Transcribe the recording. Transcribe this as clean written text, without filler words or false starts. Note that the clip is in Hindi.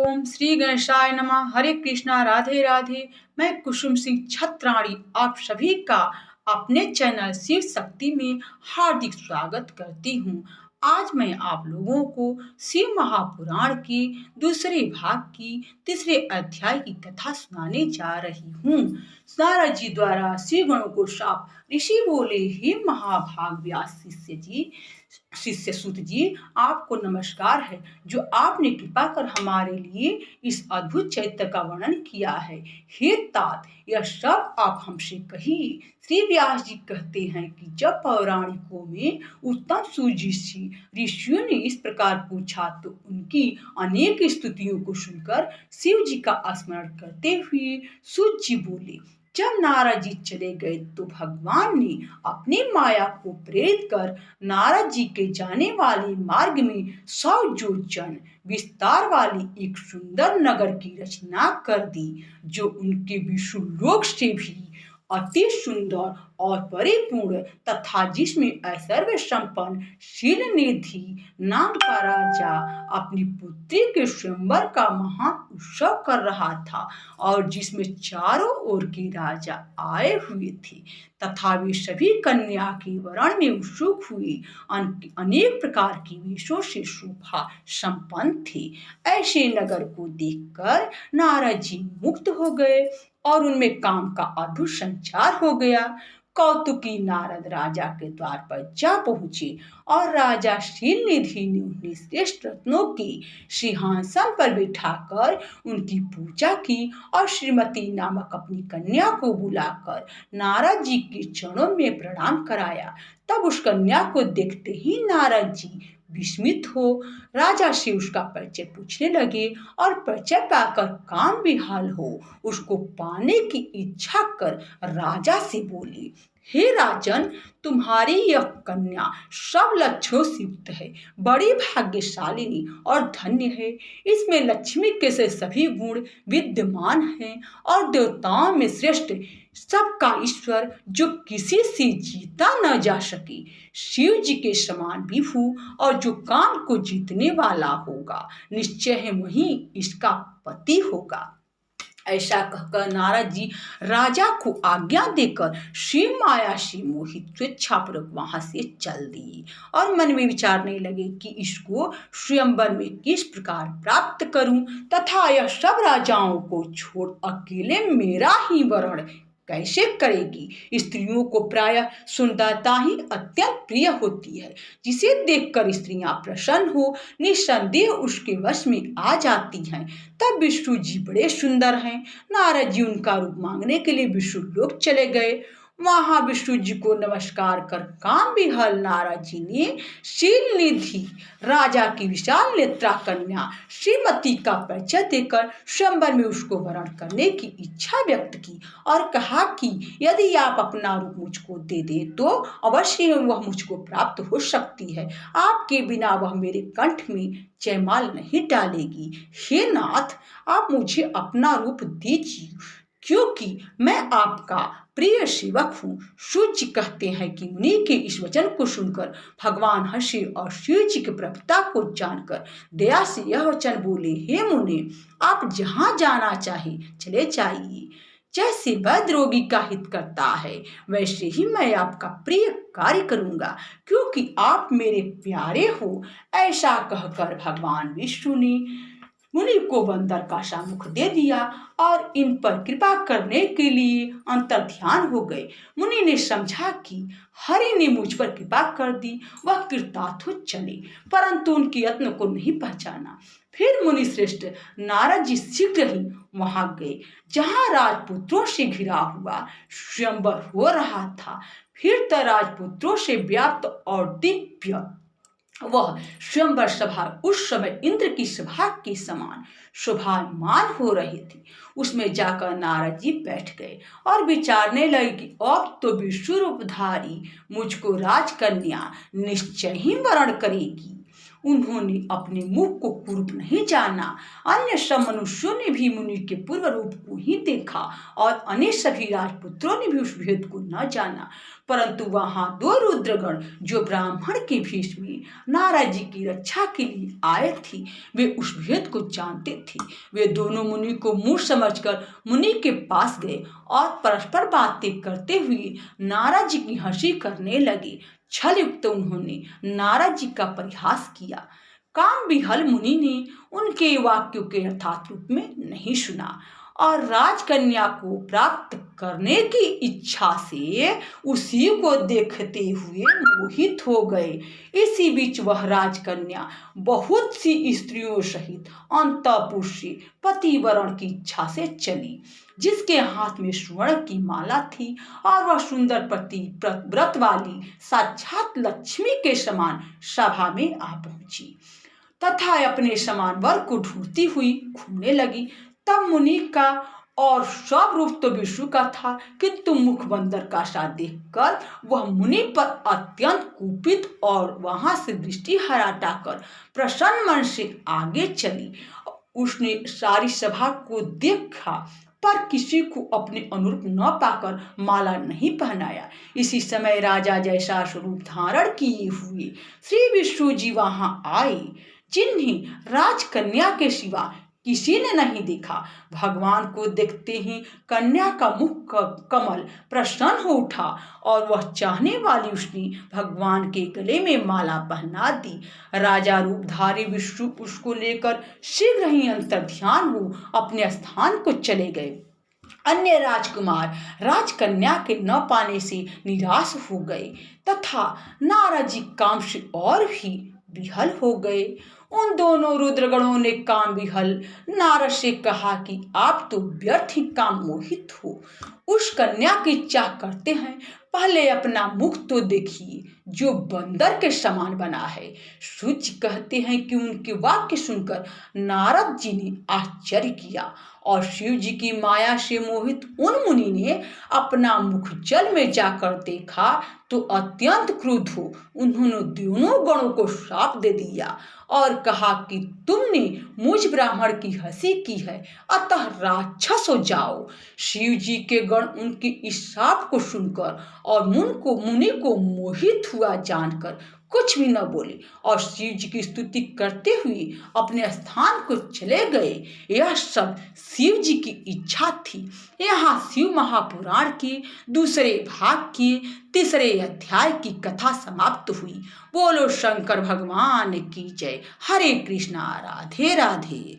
ओम श्री गणेशाय नमः। हरे कृष्णा, राधे राधे। मैं कुसुम सिंह छत्राणी आप सभी का अपने चैनल शिव शक्ति में हार्दिक स्वागत करती हूँ। आज मैं आप लोगों को शिव महापुराण की दूसरे भाग की तीसरे अध्याय की कथा सुनाने जा रही हूँ। नारद जी द्वारा शिव गणों को शाप। ऋषि बोले, हे महाभाग व्यास शिष्य सूत जी, आपको नमस्कार है जो आपने कृपा कर हमारे लिए इस अद्भुत चैत्य का वर्णन किया है। हे तात, यह सब आप हमसे कहिए। श्री व्यास जी कहते हैं कि जब पौराणिकों में उत्तम सूर्यऋषि ऋषियों ने इस प्रकार पूछा तो उनकी अनेक स्तुतियों को सुनकर शिव जी का स्मरण करते हुए सूत जी बोले, जब नारद जी चले गए तो भगवान ने अपनी माया को प्रेरित कर नारद जी के जाने वाले मार्ग में 100 योजन विस्तार वाली एक सुंदर नगर की रचना कर दी, जो उनके विष्णुलोक से भी अति सुंदर और परिपूर्ण तथा जिसमें ऐश्वर्य संपन्न शीलनिधि नाम का राजा अपनी पुत्री के स्वयंवर का महान उत्सव कर रहा था और जिसमें चारों ओर के राजा आए हुए थे तथा वे सभी कन्या के वरण में उत्सुक हुए अनेक प्रकार की वेशों से शोभा संपन्न थे। ऐसे नगर को देखकर नारद जी मुक्त हो गए और उनमें काम का अद्भुत संचार हो गया। कौतुकी नारद राजा के द्वार पर जा पहुंचे और राजा शीलनिधि ने उन्हें श्रेष्ठ रत्नों के सिंहासन पर बिठाकर उनकी पूजा की और श्रीमती नामक अपनी कन्या को बुलाकर नारद जी के चरणों में प्रणाम कराया। तब उस कन्या को देखते ही नारद जी विस्मित हो राजा से उसका परिचय पूछने लगे और परिचय पाकर काम विहाल हो उसको पाने की इच्छा कर राजा से बोले, हे राजन, तुम्हारी यह कन्या सब लक्षणों से युक्त है, बड़ी भाग्यशालिनी और धन्य है। इसमें लक्ष्मी के से सभी गुण विद्यमान हैं और देवताओं में श्रेष्ठ सबका ईश्वर जो किसी से जीता न जा सके, शिव जी के समान विभु और जो काम को जीतने वाला होगा, निश्चय है वही इसका पति होगा। ऐसा कहकर नारद जी राजा को आज्ञा देकर शिव माया से मोहित स्वेच्छापूर्वक वहां से चल दिए और मन में विचारने लगे कि इसको स्वयंवर में किस प्रकार प्राप्त करूं तथा यह सब राजाओं को छोड़ अकेले मेरा ही वरण कैसे करेगी। स्त्रियों को प्रायः सुंदरता ही अत्यंत प्रिय होती है, जिसे देखकर स्त्रियां प्रसन्न हो निस्संदेह उसके वश में आ जाती हैं। तब विष्णु जी बड़े सुंदर हैं। नारद जी उनका रूप मांगने के लिए विष्णु लोक चले गए। वहां विष्णु जी को नमस्कार कर काम विहल नारद जी ने शीलनिधि राजा की विशाल नेत्रा कन्या श्रीमती का परिचय देकर स्वयंवर में उसको वरण करने की इच्छा व्यक्त की और कहा कि यदि आप अपना रूप मुझको दे दे तो अवश्य वह मुझको प्राप्त हो सकती है। आपके बिना वह मेरे कंठ में जयमाल नहीं डालेगी। हे नाथ, आप मुझे अपना रूप दीजिए क्योंकि मैं आपका प्रिय सेवक हूँ। सूत जी कहते हैं कि मुनि के इस वचन को सुनकर भगवान हंसे और शिव जी की प्रभुता को जानकर दया से यह वचन बोले, हे मुनि, आप जहाँ जाना चाहे चले जाइए। जैसे वैद्य रोगी का हित करता है वैसे ही मैं आपका प्रिय कार्य करूंगा क्योंकि आप मेरे प्यारे हो। ऐसा कहकर भगवान विष्णु ने मुनि को बंदर का सा मुख दे दिया और इन पर कृपा करने के लिए अंतर्ध्यान हो गए। मुनि ने समझा कि हरि ने मुझ पर कृपा कर दी, वह कृतार्थ हो चले, परंतु उनके यत्न को नहीं पहचाना। फिर मुनि श्रेष्ठ नारद जी शीघ्र ही वहां गए जहां राजपुत्रों से घिरा हुआ स्वयंवर हो रहा था। फिर तो राजपुत्रों से व्याप्त और दिव्य वह स्वयंवर सभा उस समय इंद्र की सभा के समान शोभायमान हो रही थी। उसमें जाकर नारद जी बैठ गए और विचारने लगे कि अब तो विश्व रूपधारी मुझको राजकन्या निश्चय ही वरण करेगी। उन्होंने अपने मुख को कुरूप नहीं जाना। अन्य सब मनुष्यों ने भी मुनि के पूर्व रूप को ही देखा और अन्य सभी राजपुत्रों ने भी उस भेद को न जाना, परंतु वहां दो रुद्रगण जो ब्राह्मण के भेष में नारद जी की रक्षा के लिए आए थे, वे उस भेद को जानते थे। वे दोनों मुनि को मूर्ख समझकर मुनि के पास गए और परस्पर बातें करते हुए नारद जी की हंसी करने लगे। छल युक्त उन्होंने नारद जी का परिहास किया। काम विहल मुनि ने उनके वाक्यों के यथार्थ रूप में नहीं सुना और राजकन्या को प्राप्त करने की इच्छा से उसी को देखते हुए मोहित हो गए। इसी बीच वह राजकन्या बहुत सी स्त्रियों सहित अंतःपुर से पतिवरण की इच्छा से चली, जिसके हाथ में स्वर्ण की माला थी और वह सुंदर व्रत वाली साक्षात लक्ष्मी के समान सभा में आ पहुंची तथा अपने समान वर को ढूंढती हुई घूमने लगी। तब मुनि का और सब रूप तो विष्णु का था, किंतु मुख बंदर का सा देखकर वह मुनि पर अत्यंत कुपित और वहां से दृष्टि हटाकर प्रसन्न मन से आगे चली। उसने सारी सभा को देखा पर किसी को अपने अनुरूप न पाकर माला नहीं पहनाया। इसी समय राजा जैसा स्वरूप धारण किए हुए श्री विष्णु जी वहां आए, जिन्हें राजकन्या के सिवा किसी ने नहीं देखा। भगवान को देखते ही कन्या का मुख कमल प्रसन्न हो उठा और वह चाहने वाली उसने भगवान के गले में माला पहना दी। राजा रूपधारी विष्णु उसको लेकर शीघ्र ही अंतर्ध्यान हो अपने स्थान को चले गए। अन्य राजकुमार राजकन्या के न पाने से निराश हो गए तथा नारद जी काम से और भी विहल हो गए। उन दोनों रुद्रगणों ने काम विहल नारद से कहा कि आप तो व्यर्थ ही काम मोहित हो, उस कन्या की चाह करते हैं, पहले अपना मुख तो देखिए जो बंदर के समान बना है। सूर्य कहते हैं कि उनके वाक्य सुनकर नारद जी ने आश्चर्य किया और शिव जी की माया से मोहित उन मुनि ने अपना मुख जल में जाकर देखा तो अत्यंत क्रुद्ध हो उन्होंने दोनों गणों को श्राप दे दिया और कहा कि तुमने मुझ ब्राह्मण की हंसी की है, अतः राक्षस हो जाओ। शिव जी के गण उनके इस श्राप को सुनकर और मुनि को मोहित हुआ जानकर कुछ भी न बोले और शिव जी की स्तुति करते हुए अपने स्थान को चले गए। यह सब शिव जी की इच्छा थी। यहाँ शिव महापुराण के दूसरे भाग के तीसरे अध्याय की कथा समाप्त हुई। बोलो शंकर भगवान की जय। हरे कृष्णा, राधे राधे।